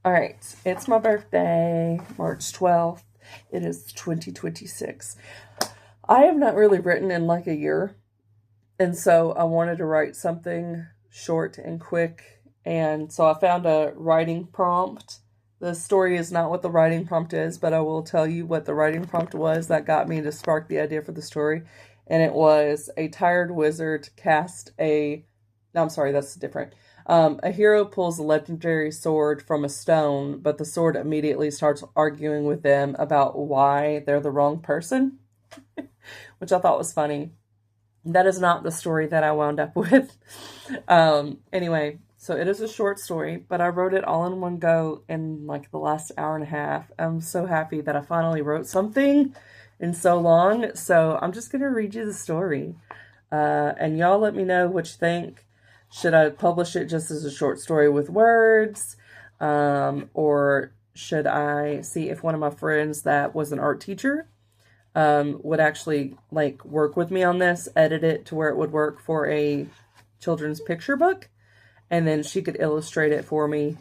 All right, it's my birthday, March 12th. It is 2026. I have not really written in like a year, and so I wanted to write something short and quick. And so I found a writing prompt. The story is not what the writing prompt is, but I will tell you what the writing prompt was that got me to spark the idea for the story. And it was a tired wizard cast a. No, I'm sorry, that's different. A hero pulls a legendary sword from a stone, but the sword immediately starts arguing with them about why they're the wrong person, which I thought was funny. That is not the story that I wound up with. Anyway, so it is a short story, but I wrote it all in one go in like the last hour and a half. I'm so happy that I finally wrote something in so long. So I'm just going to read you the story. And y'all let me know what you think. Should I publish it just as a short story with words? Or should I see if one of my friends that was an art teacher would actually like work with me on this, edit it to where it would work for a children's picture book, and then she could illustrate it for me,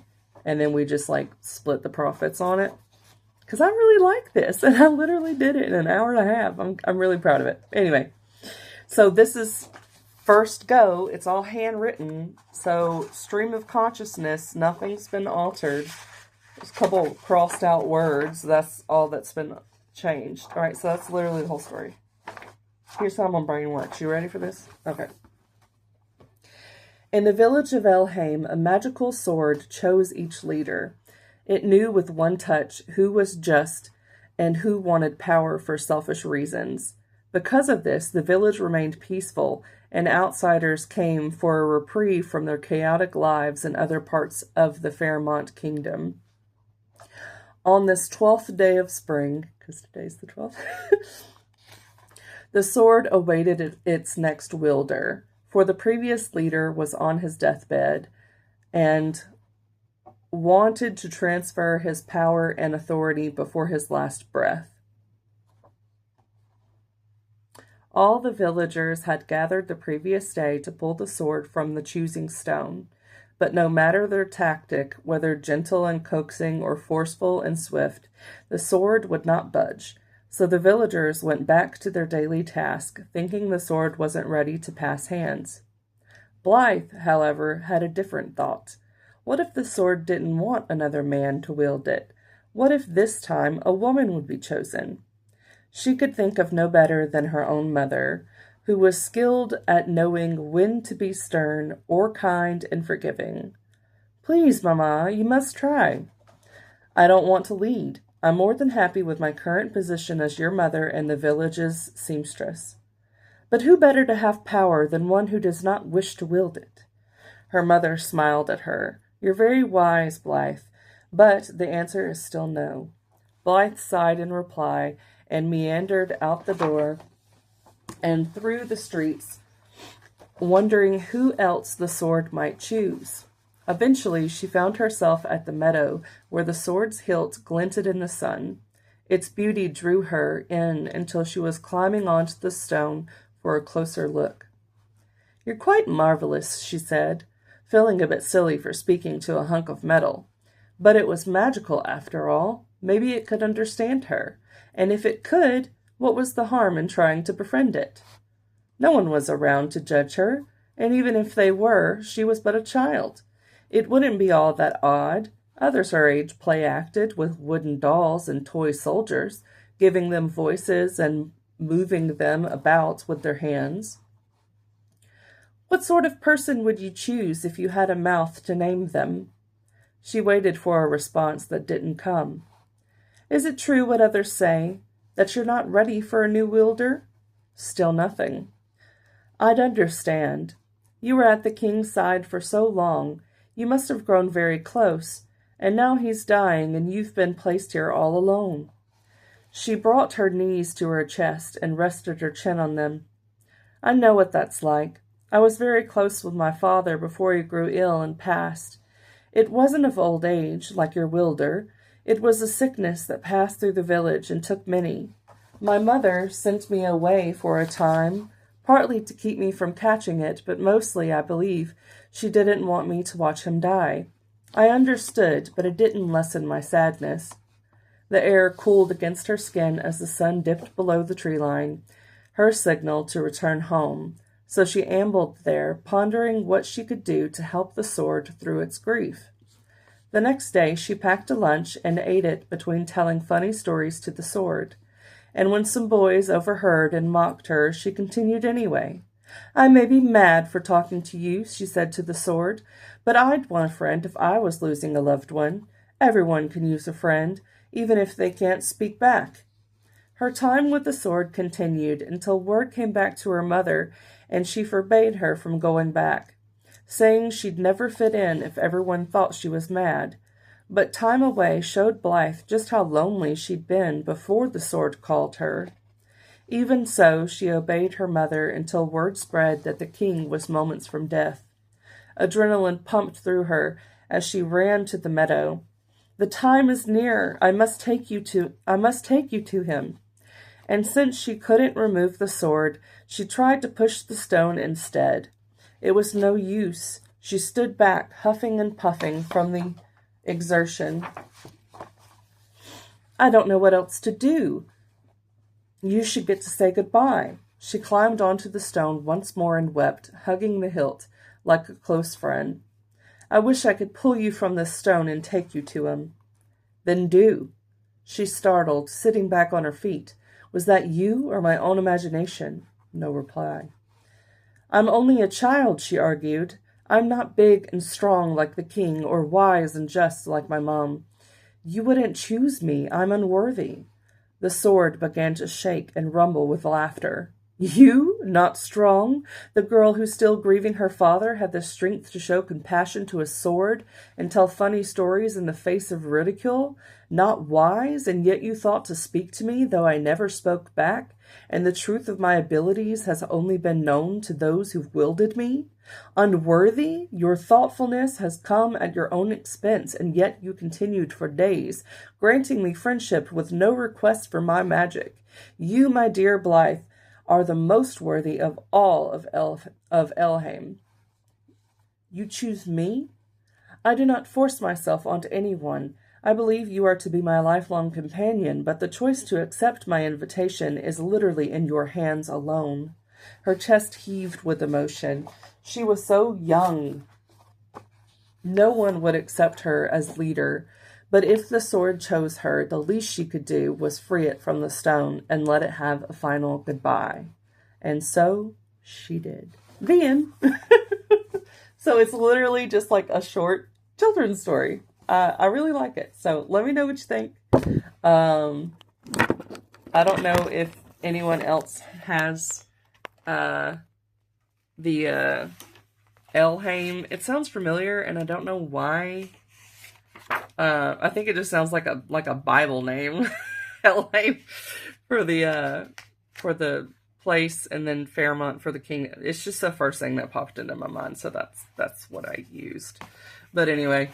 and then we just like split the profits on it. Because I really like this, and I literally did it in an hour and a half. I'm really proud of it. Anyway, so this is first go. It's all handwritten. So stream of consciousness, nothing's been altered. There's a couple crossed out words. That's all that's been changed. All right, so that's literally the whole story. Here's how my brain works. You ready for this? Okay. In the village of Elheim, a magical sword chose each leader. It knew with one touch who was just and who wanted power for selfish reasons. Because of this, the village remained peaceful, and outsiders came for a reprieve from their chaotic lives in other parts of the Fairmont Kingdom. On this 12th day of spring, because today's the 12th, the sword awaited its next wielder, for the previous leader was on his deathbed and wanted to transfer his power and authority before his last breath. All the villagers had gathered the previous day to pull the sword from the choosing stone, but no matter their tactic, whether gentle and coaxing or forceful and swift, the sword would not budge. So the villagers went back to their daily task, thinking the sword wasn't ready to pass hands. Blythe, however, had a different thought. What if the sword didn't want another man to wield it? What if this time a woman would be chosen? She could think of no better than her own mother, who was skilled at knowing when to be stern or kind and forgiving. Please, Mamma, you must try. I don't want to lead. I'm more than happy with my current position as your mother and the village's seamstress. But who better to have power than one who does not wish to wield it? Her mother smiled at her. You're very wise, Blythe, but the answer is still no. Blythe sighed in reply and meandered out the door and through the streets, wondering who else the sword might choose. Eventually, she found herself at the meadow where the sword's hilt glinted in the sun. Its beauty drew her in until she was climbing onto the stone for a closer look. You're quite marvelous, she said, feeling a bit silly for speaking to a hunk of metal. But it was magical, after all. Maybe it could understand her. And if it could, what was the harm in trying to befriend it? No one was around to judge her, and even if they were, she was but a child. It wouldn't be all that odd. Others her age play-acted with wooden dolls and toy soldiers, giving them voices and moving them about with their hands. What sort of person would you choose if you had a mouth to name them? She waited for a response that didn't come. Is it true what others say, that you're not ready for a new wielder? Still nothing. I'd understand. You were at the king's side for so long, you must have grown very close, and now he's dying and you've been placed here all alone. She brought her knees to her chest and rested her chin on them. I know what that's like. I was very close with my father before he grew ill and passed. It wasn't of old age, like your wielder. It was a sickness that passed through the village and took many. My mother sent me away for a time, partly to keep me from catching it, but mostly, I believe, she didn't want me to watch him die. I understood, but it didn't lessen my sadness. The air cooled against her skin as the sun dipped below the tree line, her signal to return home, so she ambled there, pondering what she could do to help the sword through its grief. The next day she packed a lunch and ate it between telling funny stories to the sword. And when some boys overheard and mocked her, she continued anyway. I may be mad for talking to you, she said to the sword, but I'd want a friend if I was losing a loved one. Everyone can use a friend, even if they can't speak back. Her time with the sword continued until word came back to her mother, and she forbade her from going back, saying she'd never fit in if everyone thought she was mad. But time away showed Blythe just how lonely she'd been before the sword called her. Even so, she obeyed her mother until word spread that the king was moments from death. Adrenaline pumped through her as she ran to the meadow. The time is near. I must take you to him. And since she couldn't remove the sword, she tried to push the stone instead. It was no use. She stood back, huffing and puffing from the exertion. I don't know what else to do. You should get to say goodbye. She climbed onto the stone once more and wept, hugging the hilt like a close friend. I wish I could pull you from this stone and take you to him. Then do. She startled, sitting back on her feet. Was that you or my own imagination? No reply. I'm only a child, she argued. I'm not big and strong like the king or wise and just like my mom. You wouldn't choose me. I'm unworthy. The sword began to shake and rumble with laughter. You, not strong? The girl who's still grieving her father had the strength to show compassion to a sword and tell funny stories in the face of ridicule? Not wise, and yet you thought to speak to me, though I never spoke back, and the truth of my abilities has only been known to those who've wielded me? Unworthy? Your thoughtfulness has come at your own expense, and yet you continued for days, granting me friendship with no request for my magic. You, my dear Blythe, are the most worthy of all of Elheim. You choose me? I do not force myself onto anyone. I believe you are to be my lifelong companion, but the choice to accept my invitation is literally in your hands alone. Her chest heaved with emotion. She was so young. No one would accept her as leader, but if the sword chose her, the least she could do was free it from the stone and let it have a final goodbye. And so she did. The end. So it's literally just like a short children's story. I really like it. So let me know what you think. I don't know if anyone else has the Elheim. It sounds familiar, and I don't know why. I think it just sounds like a Bible name, Elheim, for the place, and then Fairmont for the king. It's just the first thing that popped into my mind, so that's what I used. But anyway,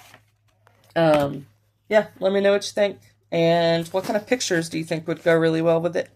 yeah, let me know what you think, and what kind of pictures do you think would go really well with it.